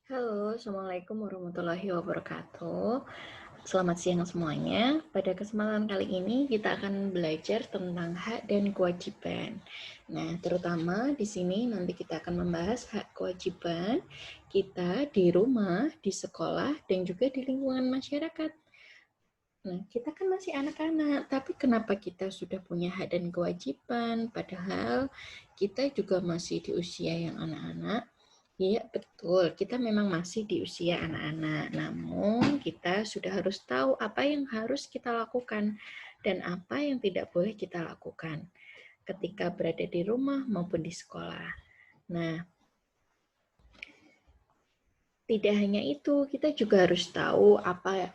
Halo, Assalamualaikum warahmatullahi wabarakatuh. Selamat siang semuanya. Pada kesempatan kali ini kita akan belajar tentang hak dan kewajiban. Nah, terutama di sini nanti kita akan membahas hak kewajiban kita di rumah, di sekolah, dan juga di lingkungan masyarakat. Nah, kita kan masih anak-anak, tapi kenapa kita sudah punya hak dan kewajiban, padahal kita juga masih di usia yang anak-anak? Iya, betul. Kita memang masih di usia anak-anak. Namun, kita sudah harus tahu apa yang harus kita lakukan dan apa yang tidak boleh kita lakukan ketika berada di rumah maupun di sekolah. Nah, tidak hanya itu, kita juga harus tahu apa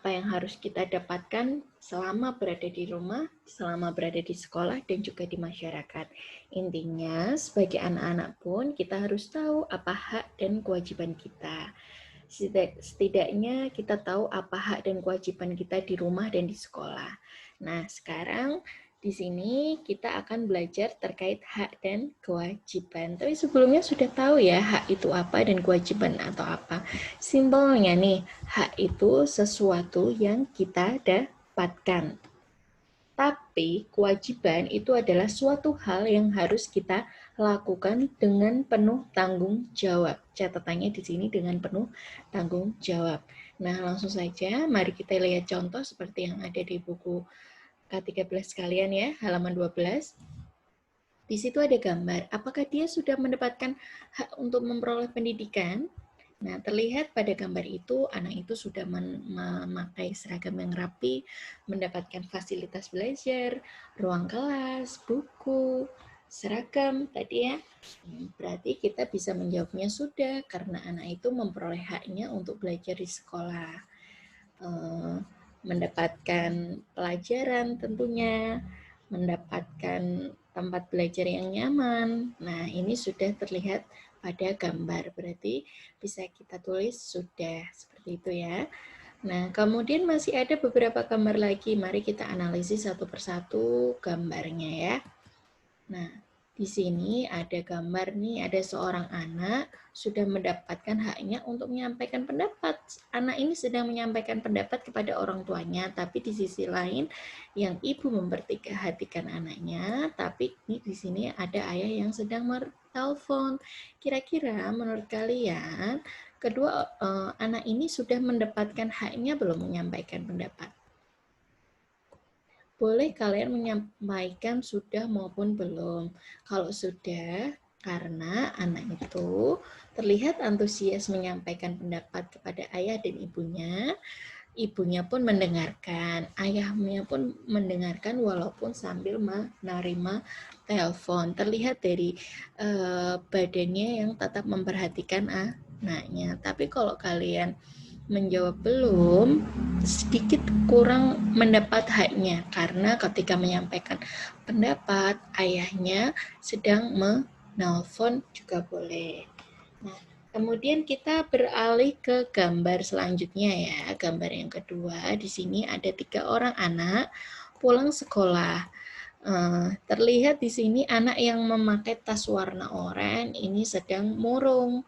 yang harus kita dapatkan selama berada di rumah, selama berada di sekolah, dan juga di masyarakat. Intinya, sebagai anak-anak pun kita harus tahu apa hak dan kewajiban kita. Setidaknya kita tahu apa hak dan kewajiban kita di rumah dan di sekolah. Nah, sekarang di sini kita akan belajar terkait hak dan kewajiban. Tapi sebelumnya sudah tahu ya hak itu apa dan kewajiban atau apa. Simpelnya nih, hak itu sesuatu yang kita dapatkan. Tapi kewajiban itu adalah suatu hal yang harus kita lakukan dengan penuh tanggung jawab. Catatannya di sini dengan penuh tanggung jawab. Nah, langsung saja mari kita lihat contoh seperti yang ada di buku K13 kalian ya, halaman 12. Di situ ada gambar. Apakah dia sudah mendapatkan hak untuk memperoleh pendidikan? Nah, terlihat pada gambar itu, anak itu sudah memakai seragam yang rapi, mendapatkan fasilitas belajar, ruang kelas, buku, seragam tadi ya. Berarti kita bisa menjawabnya sudah, karena anak itu memperoleh haknya untuk belajar di sekolah. Mendapatkan pelajaran tentunya, mendapatkan tempat belajar yang nyaman. Nah, ini sudah terlihat pada gambar, berarti bisa kita tulis sudah, seperti itu ya. Nah, kemudian masih ada beberapa gambar lagi, mari kita analisis satu persatu gambarnya ya. Nah, di sini ada gambar nih, ada seorang anak sudah mendapatkan haknya untuk menyampaikan pendapat. Anak ini sedang menyampaikan pendapat kepada orang tuanya, tapi di sisi lain yang ibu memperhatikan anaknya, tapi di sini ada ayah yang sedang bertelepon. Kira-kira menurut kalian, kedua anak ini sudah mendapatkan haknya belum menyampaikan pendapat? Boleh kalian menyampaikan sudah maupun belum. Kalau sudah, karena anak itu terlihat antusias menyampaikan pendapat kepada ayah dan ibunya, ibunya pun mendengarkan, ayahnya pun mendengarkan walaupun sambil menerima telepon. Terlihat dari badannya yang tetap memperhatikan anaknya. Tapi kalau kalian menjawab belum, sedikit kurang mendapat haknya karena ketika menyampaikan pendapat ayahnya sedang menelpon juga boleh. Nah, kemudian kita beralih ke gambar selanjutnya ya. Gambar yang kedua, di sini ada 3 orang anak pulang sekolah. Terlihat di sini anak yang memakai tas warna oranye ini sedang murung.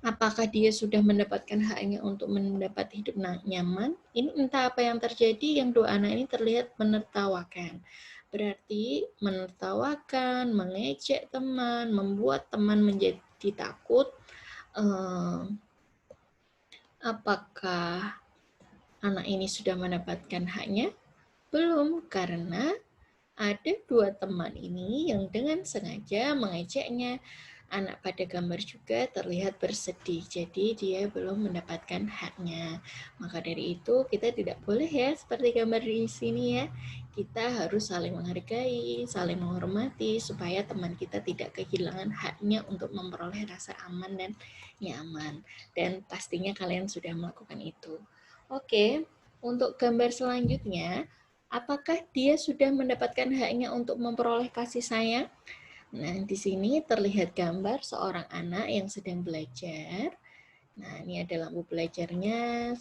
Apakah dia sudah mendapatkan haknya untuk mendapat hidup nyaman? Ini entah apa yang terjadi, yang 2 anak ini terlihat menertawakan. Berarti menertawakan, mengejek teman, membuat teman menjadi takut. Apakah anak ini sudah mendapatkan haknya? Belum, karena ada 2 teman ini yang dengan sengaja mengejeknya. Anak pada gambar juga terlihat bersedih, jadi dia belum mendapatkan haknya. Maka dari itu kita tidak boleh ya seperti gambar di sini ya. Kita harus saling menghargai, saling menghormati supaya teman kita tidak kehilangan haknya untuk memperoleh rasa aman dan nyaman. Dan pastinya kalian sudah melakukan itu. Oke, untuk gambar selanjutnya, apakah dia sudah mendapatkan haknya untuk memperoleh kasih sayang? Nah, di sini terlihat gambar seorang anak yang sedang belajar. Nah, ini ada lampu belajarnya,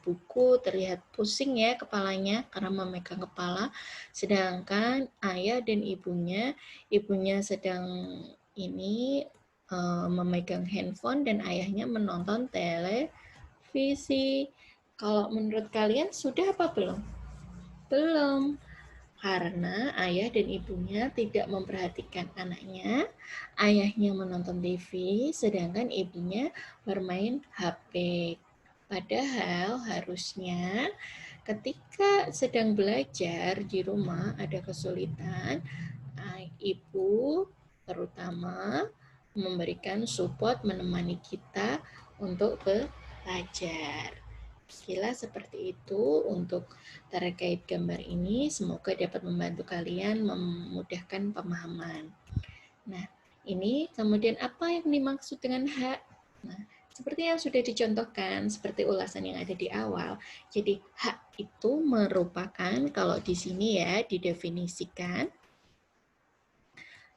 buku terlihat pusing ya kepalanya karena memegang kepala. Sedangkan ayah dan ibunya sedang ini memegang handphone dan ayahnya menonton televisi. Kalau menurut kalian sudah apa belum? Belum. Karena ayah dan ibunya tidak memperhatikan anaknya, ayahnya menonton TV, sedangkan ibunya bermain HP. Padahal harusnya ketika sedang belajar di rumah ada kesulitan, ibu terutama memberikan support, menemani kita untuk belajar. Kira seperti itu untuk terkait gambar ini. Semoga dapat membantu kalian memudahkan pemahaman. Nah, ini kemudian apa yang dimaksud dengan hak? Nah, seperti yang sudah dicontohkan, seperti ulasan yang ada di awal. Jadi, hak itu merupakan, kalau di sini ya, didefinisikan,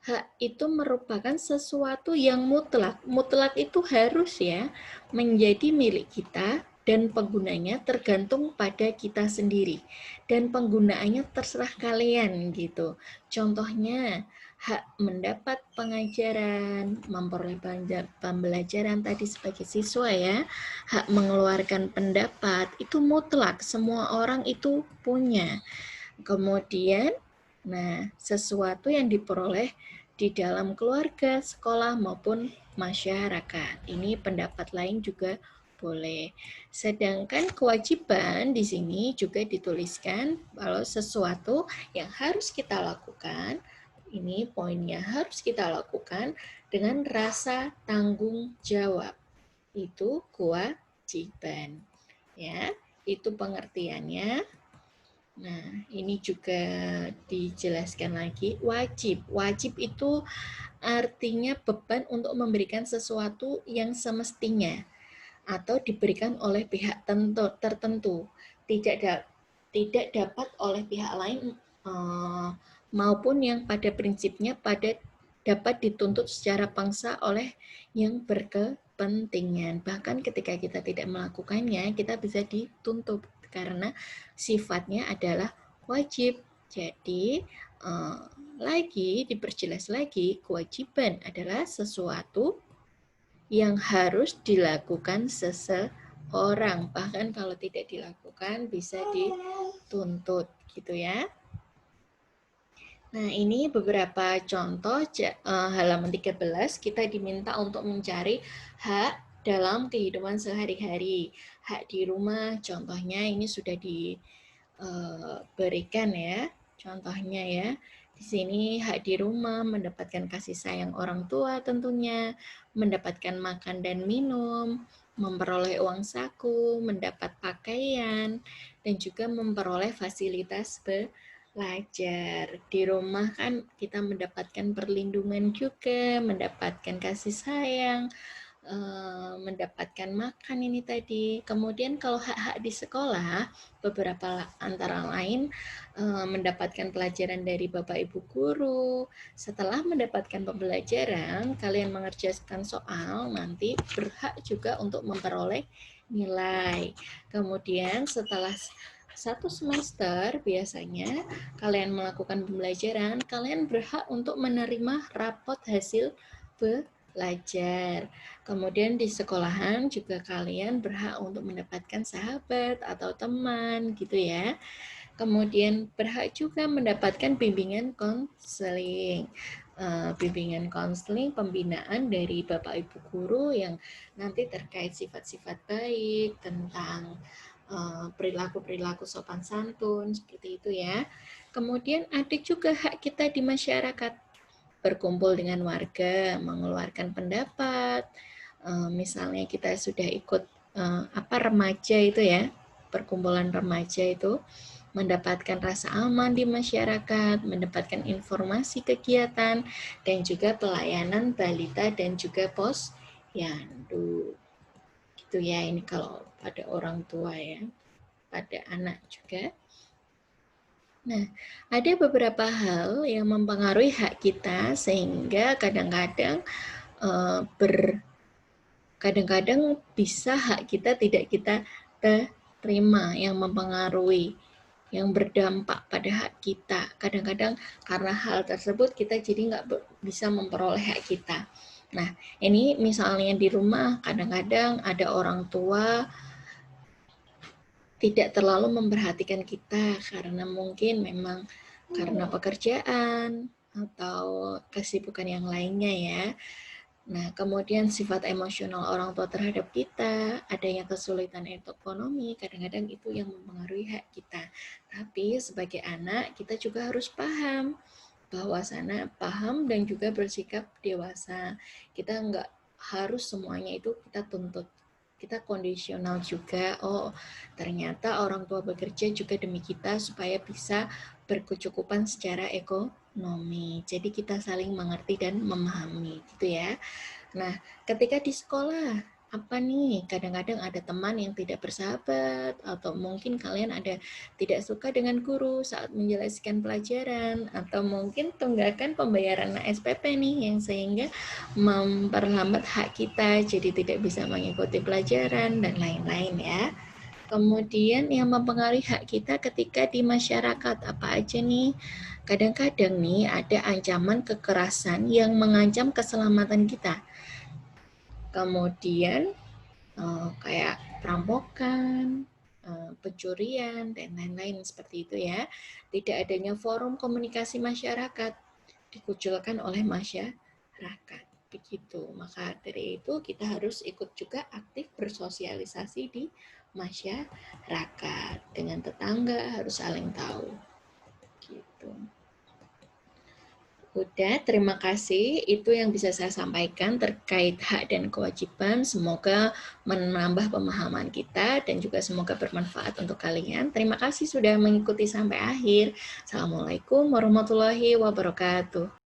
hak itu merupakan sesuatu yang mutlak. Mutlak itu harus ya menjadi milik kita dan penggunanya tergantung pada kita sendiri. Dan penggunaannya terserah kalian gitu. Contohnya, hak mendapat pengajaran, memperoleh pembelajaran tadi sebagai siswa ya. Hak mengeluarkan pendapat, itu mutlak. Semua orang itu punya. Kemudian, nah, sesuatu yang diperoleh di dalam keluarga, sekolah, maupun masyarakat. Ini pendapat lain juga boleh. Sedangkan kewajiban di sini juga dituliskan kalau sesuatu yang harus kita lakukan, ini poinnya harus kita lakukan dengan rasa tanggung jawab. Itu kewajiban. Ya, itu pengertiannya. Nah, ini juga dijelaskan lagi, wajib. Wajib itu artinya beban untuk memberikan sesuatu yang semestinya atau diberikan oleh pihak tertentu. Tidak dapat oleh pihak lain maupun yang pada prinsipnya dapat dituntut secara paksa oleh yang berkepentingan. Bahkan ketika kita tidak melakukannya, kita bisa dituntut karena sifatnya adalah wajib. Jadi, lagi diperjelas lagi, kewajiban adalah sesuatu yang harus dilakukan seseorang. Bahkan kalau tidak dilakukan bisa dituntut gitu ya. Nah, ini beberapa contoh halaman 13 kita diminta untuk mencari hak dalam kehidupan sehari-hari. Hak di rumah contohnya ini sudah diberikan ya. Contohnya ya. Di sini hak di rumah mendapatkan kasih sayang orang tua tentunya, mendapatkan makan dan minum, memperoleh uang saku, mendapat pakaian, dan juga memperoleh fasilitas belajar. Di rumah kan kita mendapatkan perlindungan juga, mendapatkan kasih sayang, mendapatkan makan ini tadi. Kemudian kalau hak-hak di sekolah, beberapa antara lain mendapatkan pelajaran dari Bapak Ibu guru. Setelah mendapatkan pembelajaran, kalian mengerjakan soal, nanti berhak juga untuk memperoleh nilai. Kemudian setelah 1 semester biasanya kalian melakukan pembelajaran, kalian berhak untuk menerima rapot hasil belajar. Kemudian di sekolahan juga kalian berhak untuk mendapatkan sahabat atau teman gitu ya. Kemudian berhak juga mendapatkan bimbingan konseling. Bimbingan konseling pembinaan dari Bapak Ibu guru yang nanti terkait sifat-sifat baik, tentang perilaku-perilaku sopan santun, seperti itu ya. Kemudian ada juga hak kita di masyarakat, berkumpul dengan warga, mengeluarkan pendapat, misalnya kita sudah ikut remaja itu ya, perkumpulan remaja itu, mendapatkan rasa aman di masyarakat, mendapatkan informasi kegiatan, dan juga pelayanan balita dan juga posyandu. Gitu ya, ini kalau pada orang tua ya, pada anak juga. Nah, ada beberapa hal yang mempengaruhi hak kita sehingga kadang-kadang kadang-kadang bisa hak kita tidak kita terima, yang mempengaruhi, yang berdampak pada hak kita. Kadang-kadang karena hal tersebut kita jadi nggak bisa memperoleh hak kita. Nah, ini misalnya di rumah kadang-kadang ada orang tua tidak terlalu memperhatikan kita karena mungkin memang karena pekerjaan atau kesibukan yang lainnya ya. Nah, kemudian sifat emosional orang tua terhadap kita, adanya kesulitan ekonomi, kadang-kadang itu yang mempengaruhi hak kita. Tapi sebagai anak, kita juga harus paham paham dan juga bersikap dewasa. Kita nggak harus semuanya itu kita tuntut. Kita kondisional juga, oh ternyata orang tua bekerja juga demi kita supaya bisa berkecukupan secara ekonomi. Jadi kita saling mengerti dan memahami gitu ya. Nah, ketika di sekolah, apa nih? Kadang-kadang ada teman yang tidak bersahabat, atau mungkin kalian ada tidak suka dengan guru saat menjelaskan pelajaran, atau mungkin tunggakan pembayaran SPP nih, yang sehingga memperlambat hak kita, jadi tidak bisa mengikuti pelajaran, dan lain-lain ya. Kemudian yang mempengaruhi hak kita ketika di masyarakat, apa aja nih? Kadang-kadang nih ada ancaman kekerasan yang mengancam keselamatan kita. Kemudian kayak perampokan, pencurian, dan lain-lain seperti itu ya. Tidak adanya forum komunikasi masyarakat dikucilkan oleh masyarakat. Begitu. Maka dari itu kita harus ikut juga aktif bersosialisasi di masyarakat. Dengan tetangga harus saling tahu. Gitu. Udah, terima kasih. Itu yang bisa saya sampaikan terkait hak dan kewajiban. Semoga menambah pemahaman kita dan juga semoga bermanfaat untuk kalian. Terima kasih sudah mengikuti sampai akhir. Assalamualaikum warahmatullahi wabarakatuh.